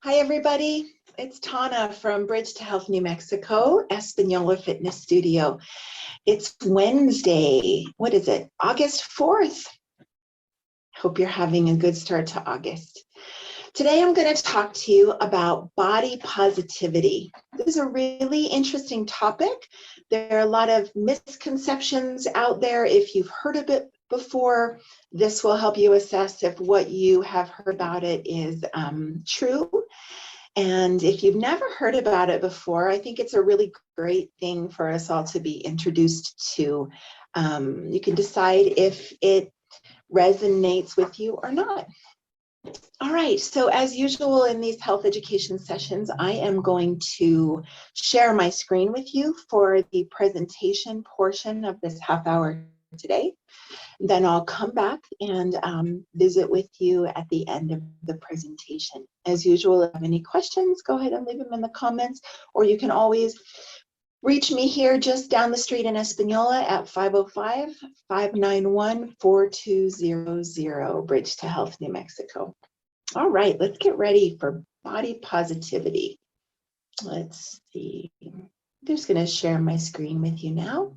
Hi, everybody. It's Tana from Bridge to Health, New Mexico, Espanola Fitness Studio. It's Wednesday. What is it? August 4th. Hope you're having a good start to August. Today, I'm going to talk to you about body positivity. This is a really interesting topic. There are a lot of misconceptions out there. If you've heard of it before, this will help you assess if what you have heard about it is true. And if you've never heard about it before, I think it's a really great thing for us all to be introduced to. You can decide if it resonates with you or not. All right, so as usual in these health education sessions, I am going to share my screen with you for the presentation portion of this half hour today. Then I'll come back and visit with you at the end of the presentation. As usual, if you have any questions, go ahead and leave them in the comments, or you can always reach me here just down the street in Espanola at 505-591-4200, Bridge to Health, New Mexico. All right, let's get ready for body positivity. Let's see. I'm just going to share my screen with you now.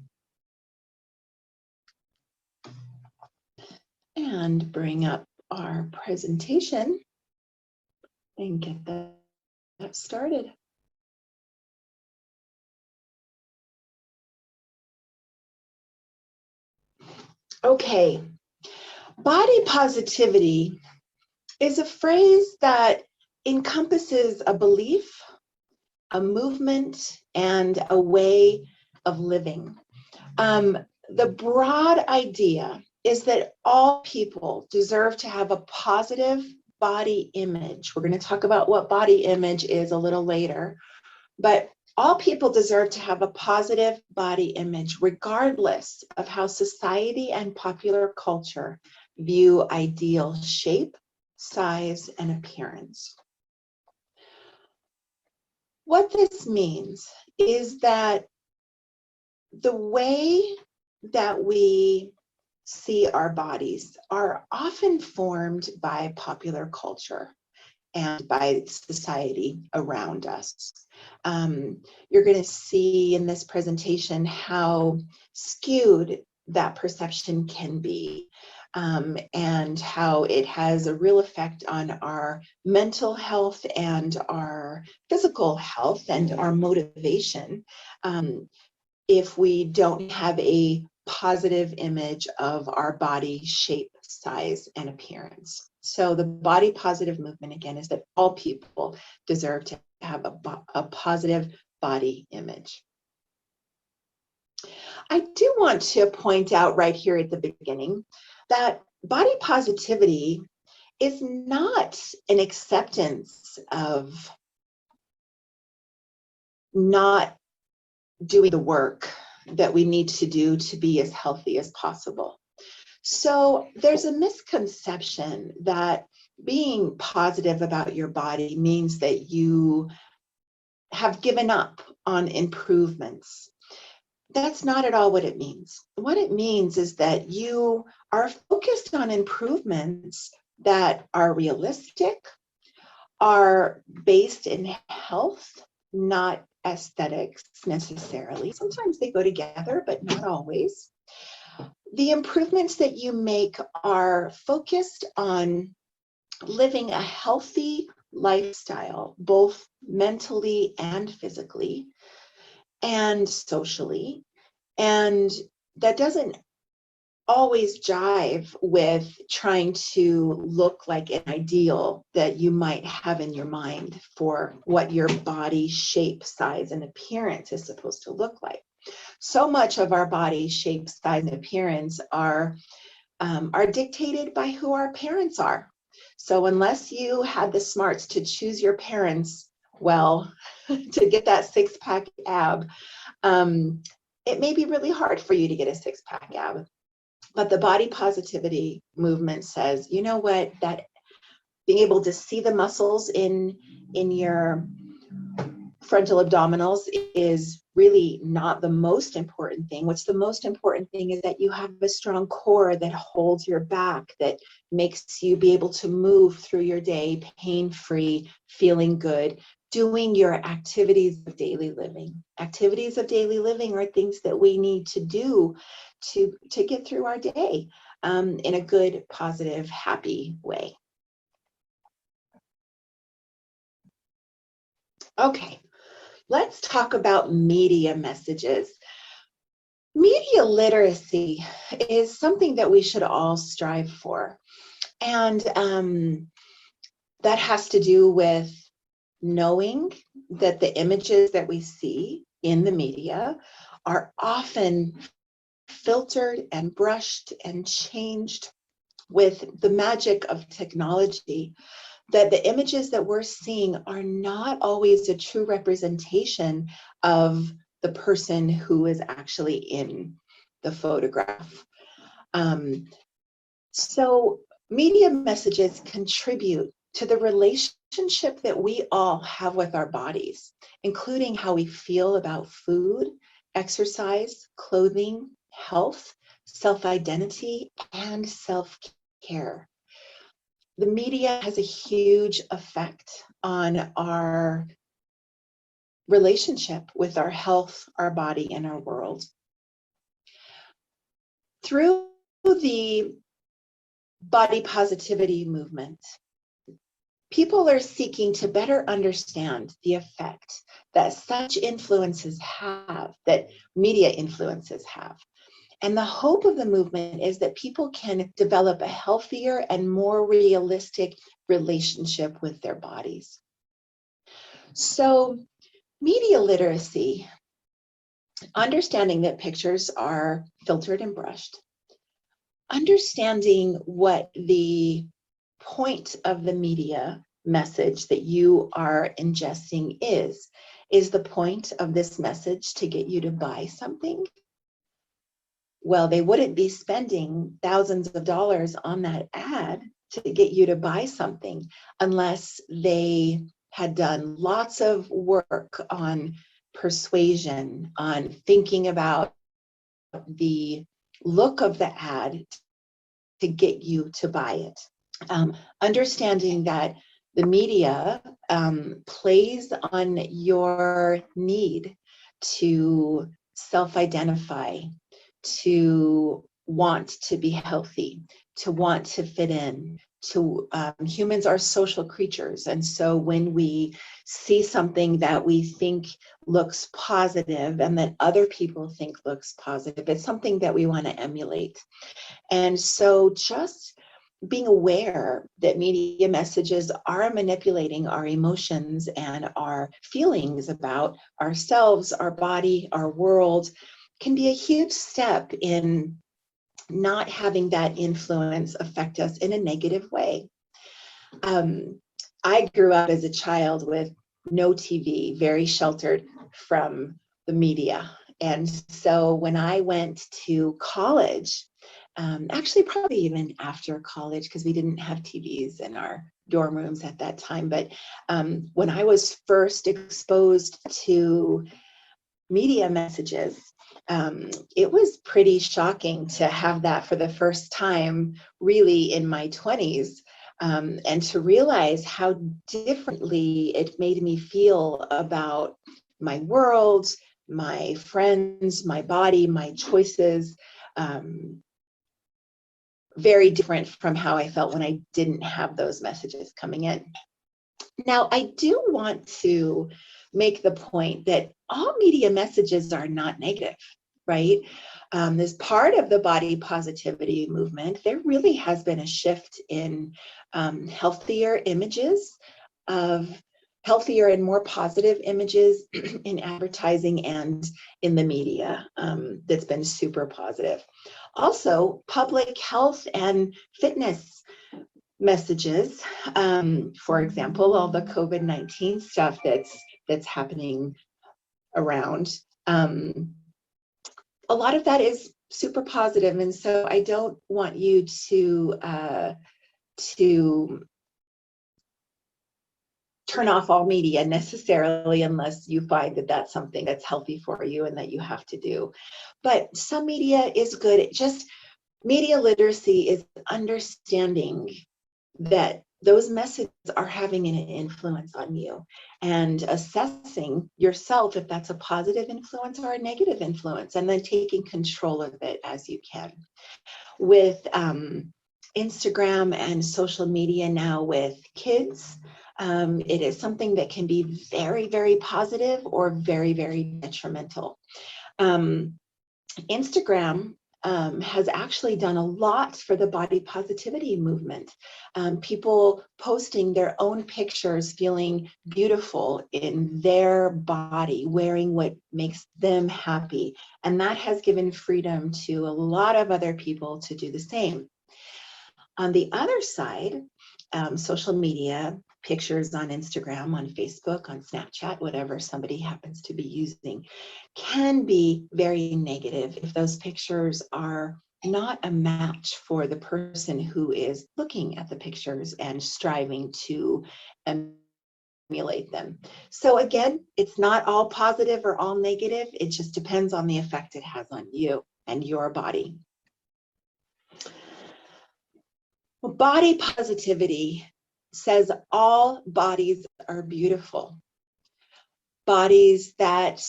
And bring up our presentation and get that started. Okay, body positivity is a phrase that encompasses a belief, a movement, and a way of living. The broad idea is that all people deserve to have a positive body image. We're going to talk about what body image is a little later, but all people deserve to have a positive body image regardless of how society and popular culture view ideal shape, size, and appearance. What this means is that the way that we see our bodies are often formed by popular culture and by society around us. You're going to see in this presentation how skewed that perception can be, and how it has a real effect on our mental health and our physical health and our motivation if we don't have a positive image of our body shape, size, and appearance. So the body positive movement, again, is that all people deserve to have a positive body image. I do want to point out right here at the beginning that body positivity is not an acceptance of not doing the work that we need to do to be as healthy as possible. So there's a misconception that being positive about your body means that you have given up on improvements. That's not at all what it means. What it means is that you are focused on improvements that are realistic, are based in health, not aesthetics necessarily. Sometimes they go together, but not always. The improvements that you make are focused on living a healthy lifestyle, both mentally and physically and socially. And that doesn't always jive with trying to look like an ideal that you might have in your mind for what your body shape, size, and appearance is supposed to look like. So much of our body shape, size, and appearance are dictated by who our parents are. So unless you had the smarts to choose your parents well to get that six-pack ab, it may be really hard for you to get a six-pack ab. But the body positivity movement says, you know what, that being able to see the muscles in your frontal abdominals is really not the most important thing. What's the most important thing is that you have a strong core that holds your back, that makes you be able to move through your day pain-free, feeling good, doing your activities of daily living. Activities of daily living are things that we need to do to get through our day in a good, positive, happy way. Okay, let's talk about media messages. Media literacy is something that we should all strive for. And that has to do with knowing that the images that we see in the media are often filtered and brushed and changed with the magic of technology, that the images that we're seeing are not always a true representation of the person who is actually in the photograph. So media messages contribute to the relationship that we all have with our bodies, including how we feel about food, exercise, clothing, health, self-identity, and self-care. The media has a huge effect on our relationship with our health, our body, and our world. Through the body positivity movement, people are seeking to better understand the effect that such influences have, that media influences have. And the hope of the movement is that people can develop a healthier and more realistic relationship with their bodies. So, media literacy, understanding that pictures are filtered and brushed, understanding what the point of the media message that you are ingesting is the point of this message to get you to buy something? Well, they wouldn't be spending thousands of dollars on that ad to get you to buy something unless they had done lots of work on persuasion, on thinking about the look of the ad to get you to buy it. Understanding that the media plays on your need to self-identify, to want to be healthy, to want to fit in, humans are social creatures. And so when we see something that we think looks positive and that other people think looks positive, it's something that we want to emulate. And so just being aware that media messages are manipulating our emotions and our feelings about ourselves, our body, our world, can be a huge step in not having that influence affect us in a negative way. I grew up as a child with no TV, very sheltered from the media. And so when I went to college, actually probably even after college, because we didn't have TVs in our dorm rooms at that time, but when I was first exposed to media messages, it was pretty shocking to have that for the first time really in my 20s, and to realize how differently it made me feel about my world, my friends, my body, my choices. Very different from how I felt when I didn't have those messages coming in. Now, I do want to make the point that all media messages are not negative, right? As part of the body positivity movement, there really has been a shift in healthier images, of healthier and more positive images in advertising and in the media. That's been super positive. Also, public health and fitness messages, for example, all the COVID-19 stuff that's happening around, a lot of that is super positive, and so I don't want you to turn off all media necessarily unless you find that that's something that's healthy for you and that you have to do. But some media is good. Just media literacy is understanding that those messages are having an influence on you and assessing yourself if that's a positive influence or a negative influence, and then taking control of it as you can. With Instagram and social media now with kids, it is something that can be very, very positive or very, very detrimental. Instagram has actually done a lot for the body positivity movement. People posting their own pictures, feeling beautiful in their body, wearing what makes them happy. And that has given freedom to a lot of other people to do the same. On the other side, social media, pictures on Instagram, on Facebook, on Snapchat, whatever somebody happens to be using, can be very negative if those pictures are not a match for the person who is looking at the pictures and striving to emulate them. So again, it's not all positive or all negative. It just depends on the effect it has on you and your body. Well, body positivity says all bodies are beautiful. Bodies that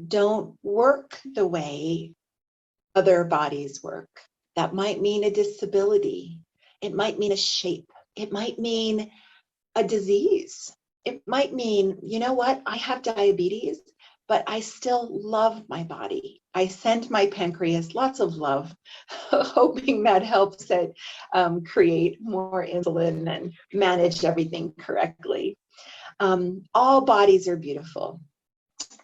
don't work the way other bodies work. That might mean a disability. It might mean a shape. It might mean a disease. It might mean, you know what, I have diabetes, but I still love my body. I send my pancreas lots of love, hoping that helps it create more insulin and manage everything correctly. All bodies are beautiful.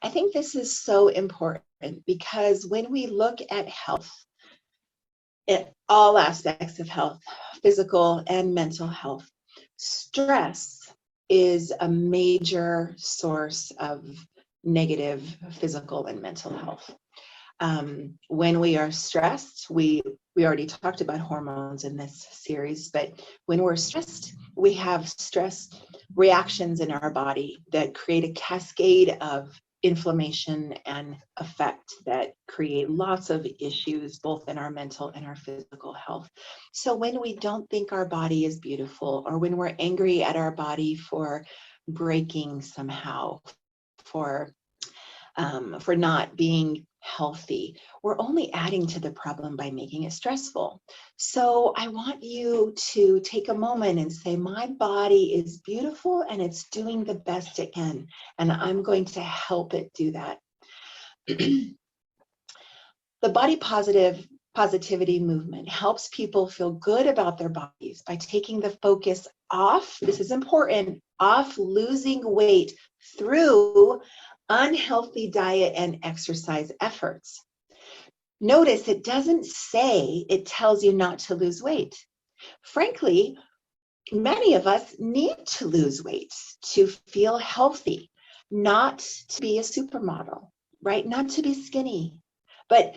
I think this is so important because when we look at health, at all aspects of health, physical and mental health, stress is a major source of negative physical and mental health. When we are stressed, we already talked about hormones in this series, but when we're stressed, we have stress reactions in our body that create a cascade of inflammation and effect that create lots of issues both in our mental and our physical health. So when we don't think our body is beautiful, or when we're angry at our body for breaking somehow, for not being healthy, we're only adding to the problem by making it stressful. So I want you to take a moment and say, my body is beautiful and it's doing the best it can, and I'm going to help it do that. The body positivity movement helps people feel good about their bodies by taking the focus off, this is important, off losing weight through unhealthy diet and exercise efforts. Notice it doesn't say it tells you not to lose weight. Frankly, many of us need to lose weight to feel healthy, not to be a supermodel, right? Not to be skinny. But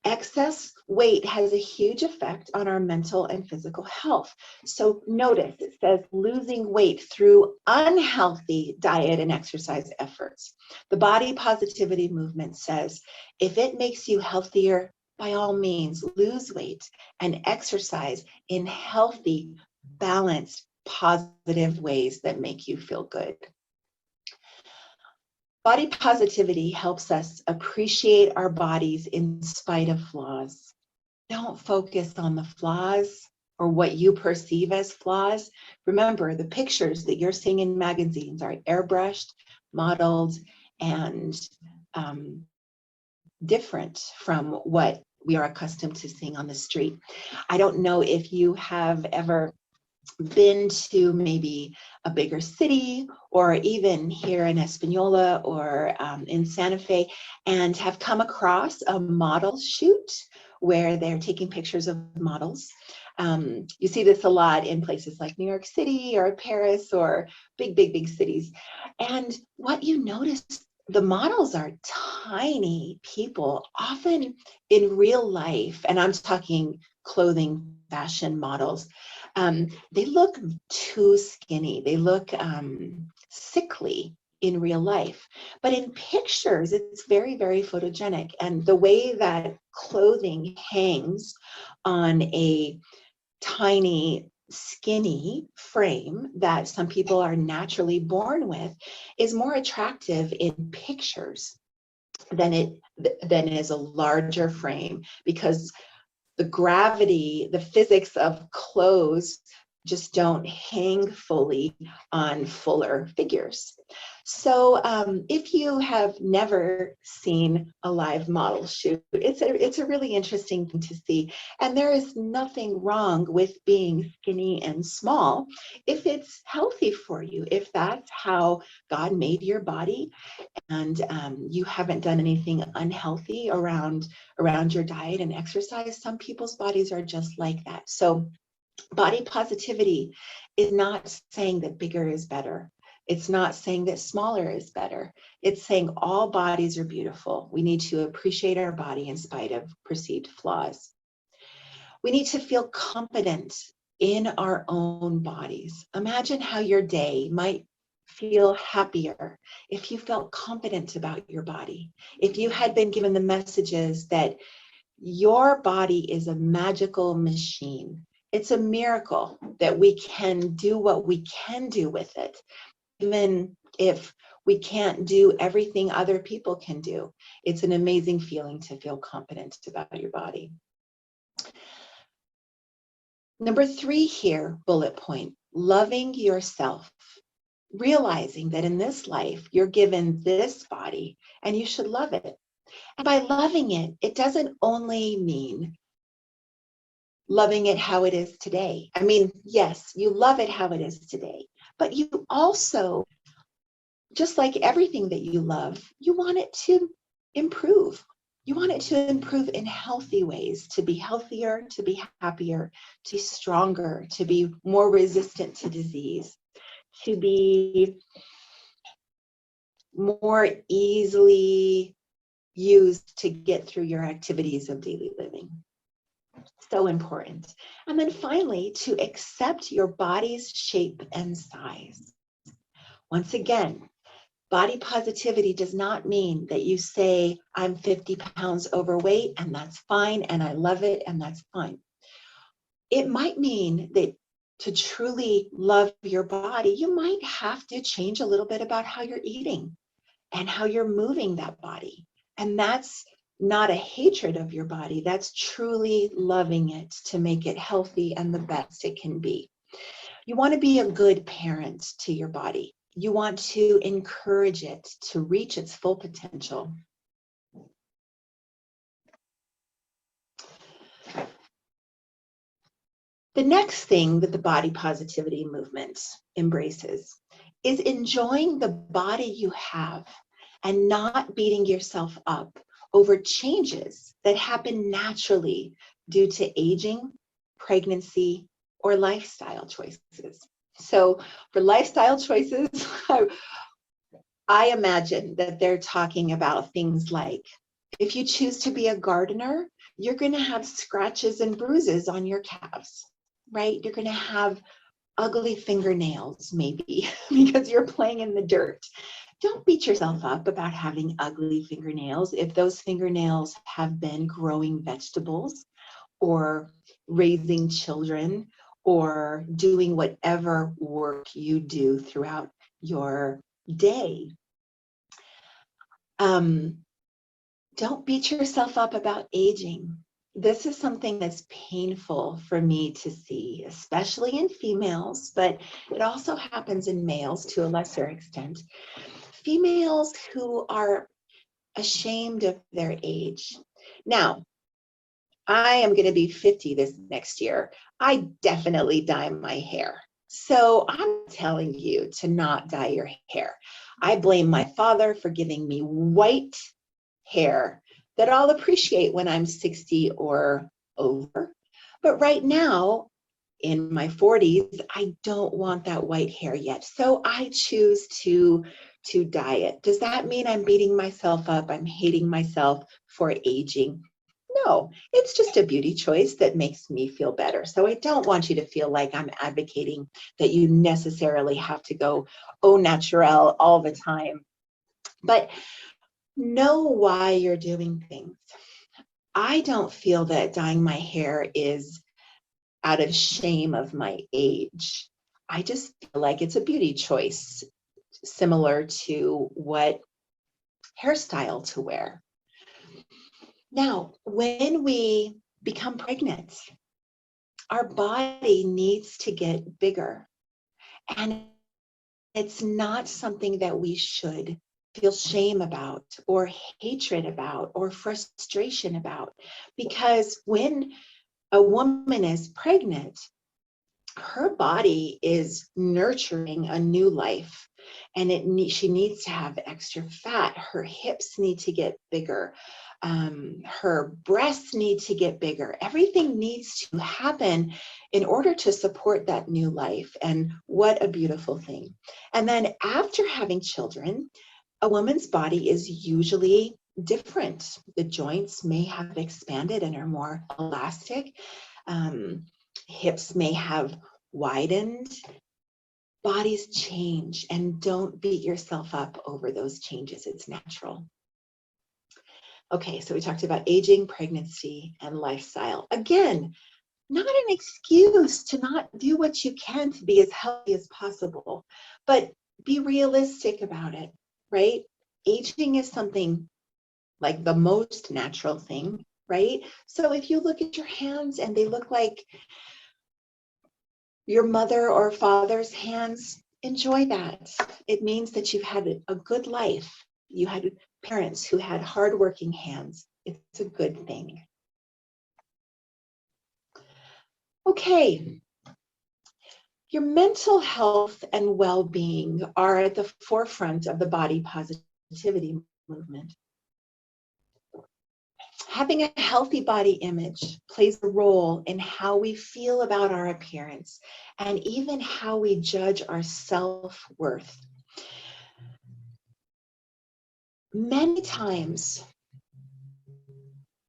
excess weight has a huge effect on our mental and physical health. So notice it says losing weight through unhealthy diet and exercise efforts. The body positivity movement says if it makes you healthier, by all means, lose weight and exercise in healthy, balanced, positive ways that make you feel good. Body positivity helps us appreciate our bodies in spite of flaws. Don't focus on the flaws or what you perceive as flaws. Remember, the pictures that you're seeing in magazines are airbrushed, modeled, and different from what we are accustomed to seeing on the street. I don't know if you have ever been to maybe a bigger city, or even here in Espanola or in Santa Fe, and have come across a model shoot where they're taking pictures of models. You see this a lot in places like New York City or Paris or big cities. And what you notice, the models are tiny people, often in real life, and I'm talking clothing fashion models. They look too skinny. They look sickly in real life. But in pictures, it's very, very photogenic. And the way that clothing hangs on a tiny, skinny frame that some people are naturally born with is more attractive in pictures than is a larger frame, because the gravity, the physics of clothes just don't hang fully on fuller figures. So if you have never seen a live model shoot, it's a really interesting thing to see. And there is nothing wrong with being skinny and small if it's healthy for you, if that's how God made your body, and you haven't done anything unhealthy around your diet and exercise. Some people's bodies are just like that. So body positivity is not saying that bigger is better. It's not saying that smaller is better. It's saying all bodies are beautiful. We need to appreciate our body in spite of perceived flaws. We need to feel confident in our own bodies. Imagine how your day might feel happier if you felt confident about your body. If you had been given the messages that your body is a magical machine. It's a miracle that we can do what we can do with it, even if we can't do everything other people can do. It's an amazing feeling to feel confident about your body. Number 3 here, bullet point, loving yourself. Realizing that in this life, you're given this body and you should love it. And by loving it, it doesn't only mean loving it how it is today. I mean, yes, you love it how it is today, but you also, just like everything that you love, you want it to improve. You want it to improve in healthy ways, to be healthier, to be happier, to be stronger, to be more resistant to disease, to be more easily used to get through your activities of daily living. So important. And then finally, to accept your body's shape and size. Once again, body positivity does not mean that you say, I'm 50 pounds overweight and that's fine and I love it and that's fine. It might mean that to truly love your body, you might have to change a little bit about how you're eating and how you're moving that body. And that's not a hatred of your body. That's truly loving it to make it healthy and the best it can be. You want to be a good parent to your body. You want to encourage it to reach its full potential. The next thing that the body positivity movement embraces is enjoying the body you have and not beating yourself up over changes that happen naturally due to aging, pregnancy, or lifestyle choices. So for lifestyle choices, I imagine that they're talking about things like, if you choose to be a gardener, you're going to have scratches and bruises on your calves, right? You're going to have ugly fingernails, maybe, because you're playing in the dirt. Don't beat yourself up about having ugly fingernails if those fingernails have been growing vegetables or raising children or doing whatever work you do throughout your day. Don't beat yourself up about aging. This is something that's painful for me to see, especially in females, but it also happens in males to a lesser extent. Females who are ashamed of their age. Now, I am going to be 50 this next year. I definitely dye my hair. So I'm telling you to not dye your hair. I blame my father for giving me white hair that I'll appreciate when I'm 60 or over. But right now, in my 40s, I don't want that white hair yet. So I choose to dye it. Does that mean I'm beating myself up? I'm hating myself for aging? No, it's just a beauty choice that makes me feel better. So I don't want you to feel like I'm advocating that you necessarily have to go au naturel all the time. But know why you're doing things. I don't feel that dyeing my hair is out of shame of my age. I just feel like it's a beauty choice, similar to what hairstyle to wear. Now, when we become pregnant, our body needs to get bigger. And it's not something that we should feel shame about or hatred about or frustration about. Because when a woman is pregnant, her body is nurturing a new life, and she needs to have extra fat. Her hips need to get bigger. Her breasts need to get bigger. Everything needs to happen in order to support that new life. And what a beautiful thing. And then after having children, a woman's body is usually different. The joints may have expanded and are more elastic. Hips may have widened. Bodies change, and don't beat yourself up over those changes. It's natural. Okay, so we talked about aging, pregnancy, and lifestyle. Again, not an excuse to not do what you can to be as healthy as possible, but be realistic about it, right? Aging is something like the most natural thing, right? So if you look at your hands and they look like your mother or father's hands, enjoy that. It means that you've had a good life. You had parents who had hardworking hands. It's a good thing. Okay. Your mental health and well-being are at the forefront of the body positivity movement. Having a healthy body image plays a role in how we feel about our appearance and even how we judge our self-worth. Many times,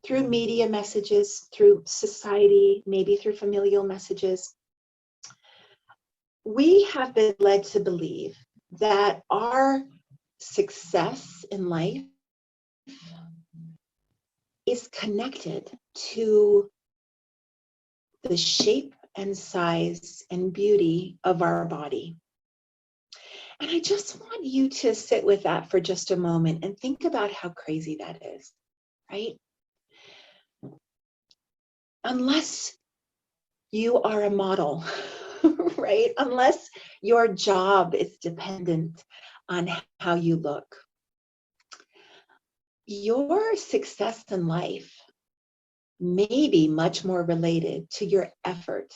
through media messages, through society, maybe through familial messages, we have been led to believe that our success in life is connected to the shape and size and beauty of our body. And I just want you to sit with that for just a moment and think about how crazy that is, right? Unless you are a model, right? Unless your job is dependent on how you look. Your success in life may be much more related to your effort,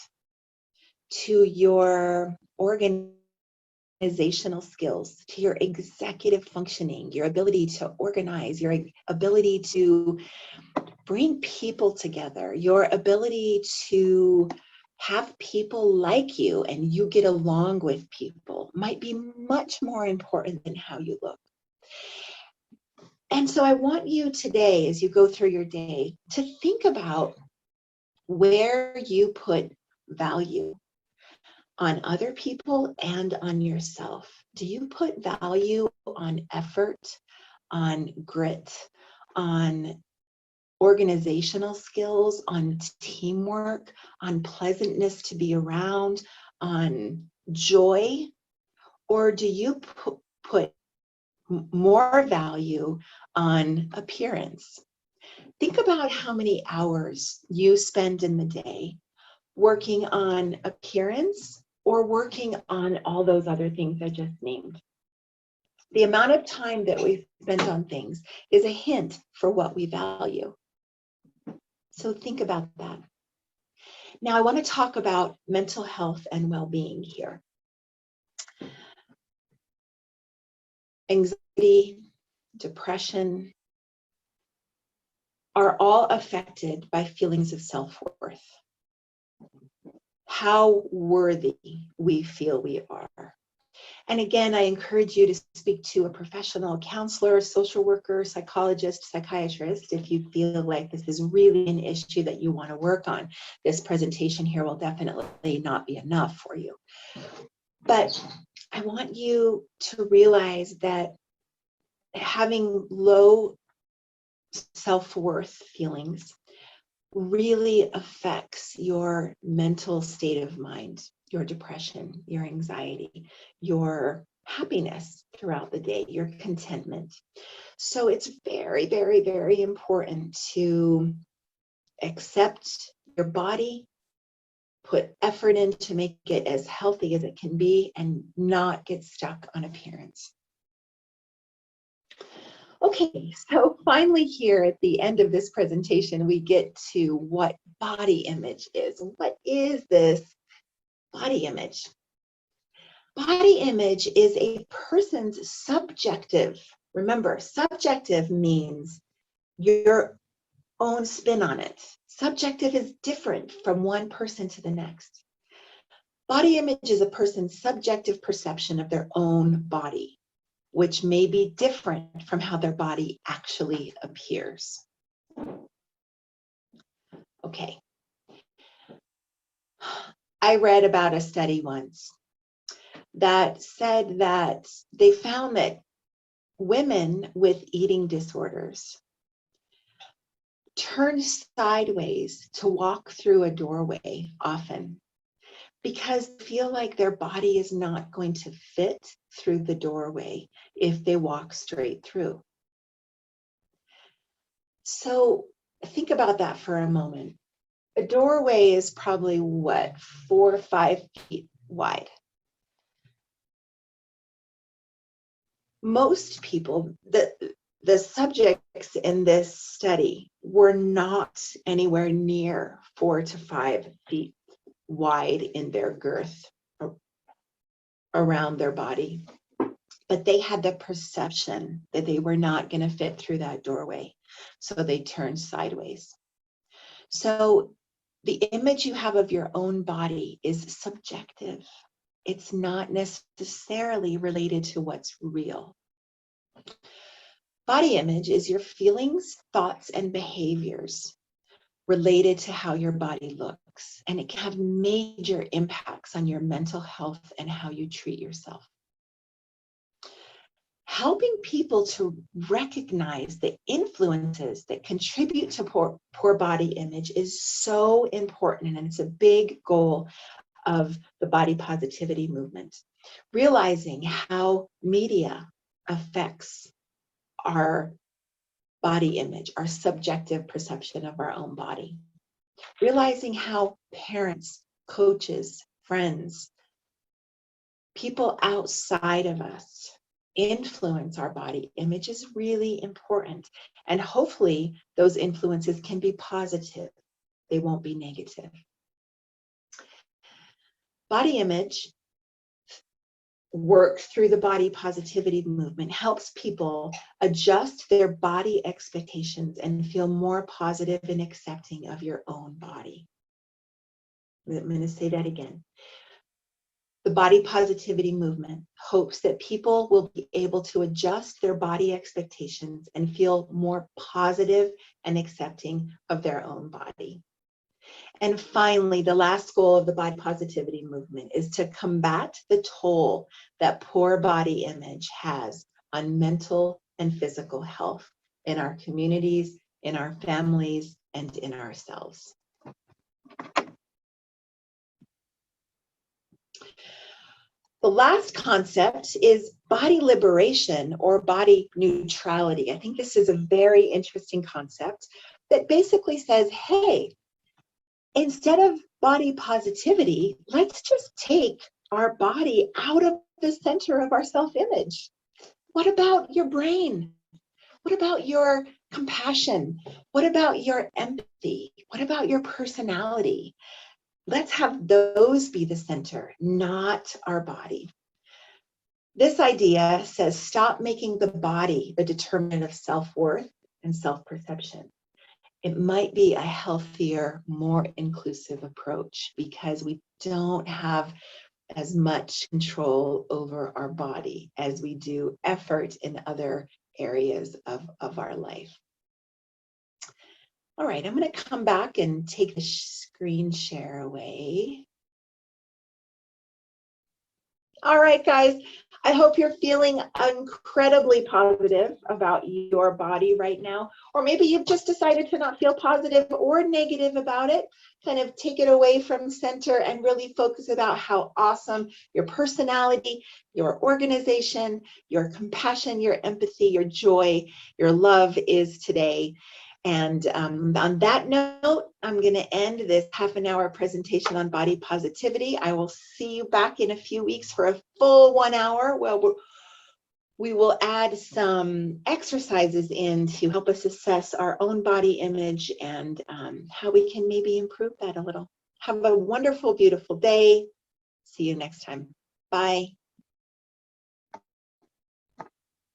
to your organizational skills, to your executive functioning, your ability to organize, your ability to bring people together, your ability to have people like you and you get along with people might be much more important than how you look. And so I want you today, as you go through your day, to think about where you put value on other people and on yourself. Do you put value on effort, on grit, on organizational skills, on teamwork, on pleasantness to be around, on joy? Or do you put more value on appearance? Think about how many hours you spend in the day working on appearance or working on all those other things I just named. The amount of time that we spend on things is a hint for what we value. So think about that. Now I want to talk about mental health and well-being here. Anxiety, depression are all affected by feelings of self-worth. How worthy we feel we are. And again, I encourage you to speak to a professional counselor, social worker, psychologist, psychiatrist, if you feel like this is really an issue that you want to work on. This presentation here will definitely not be enough for you. But I want you to realize that having low self-worth feelings really affects your mental state of mind, your depression, your anxiety, your happiness throughout the day, your contentment. So it's very, very, very important to accept your body, put effort in to make it as healthy as it can be, and not get stuck on appearance. Okay, so finally here at the end of this presentation, we get to what body image is. What is this body image? Body image is a person's subjective. Remember, subjective means your own spin on it. Subjective is different from one person to the next. Body image is a person's subjective perception of their own body, which may be different from how their body actually appears. Okay. I read about a study once that said that they found that women with eating disorders turn sideways to walk through a doorway often because they feel like their body is not going to fit through the doorway if they walk straight through. So think about that for a moment. A doorway is probably what, 4 or 5 feet wide. Most people, the subjects in this study were not anywhere near 4 to 5 feet wide in their girth around their body, but they had the perception that they were not going to fit through that doorway, so they turned sideways. So the image you have of your own body is subjective. It's not necessarily related to what's real. Body image is your feelings, thoughts, and behaviors related to how your body looks, and it can have major impacts on your mental health and how you treat yourself. Helping people to recognize the influences that contribute to poor body image is so important, and it's a big goal of the body positivity movement. Realizing how media affects our body image, our subjective perception of our own body. Realizing how parents, coaches, friends, people outside of us influence our body image is really important. And hopefully those influences can be positive. They won't be negative. Body image work through the body positivity movement helps people adjust their body expectations and feel more positive and accepting of your own body. I'm going to say that again. The body positivity movement hopes that people will be able to adjust their body expectations and feel more positive and accepting of their own body. And finally, the last goal of the body positivity movement is to combat the toll that poor body image has on mental and physical health in our communities, in our families, and in ourselves. The last concept is body liberation or body neutrality. I think this is a very interesting concept that basically says, hey, instead of body positivity, let's just take our body out of the center of our self-image. What about your brain? What about your compassion? What about your empathy? What about your personality? Let's have those be the center, not our body. This idea says stop making the body the determinant of self-worth and self-perception. It might be a healthier, more inclusive approach because we don't have as much control over our body as we do effort in other areas of our life. All right, I'm going to come back and take the screen share away. All right, guys, I hope you're feeling incredibly positive about your body right now, or maybe you've just decided to not feel positive or negative about it. Kind of take it away from center and really focus about how awesome your personality, your organization, your compassion, your empathy, your joy, your love is today. And on that note, I'm going to end this half-an-hour presentation on body positivity. I will see you back in a few weeks for a full 1 hour. Well, we will add some exercises in to help us assess our own body image and how we can maybe improve that a little. Have a wonderful, beautiful day. See you next time. Bye.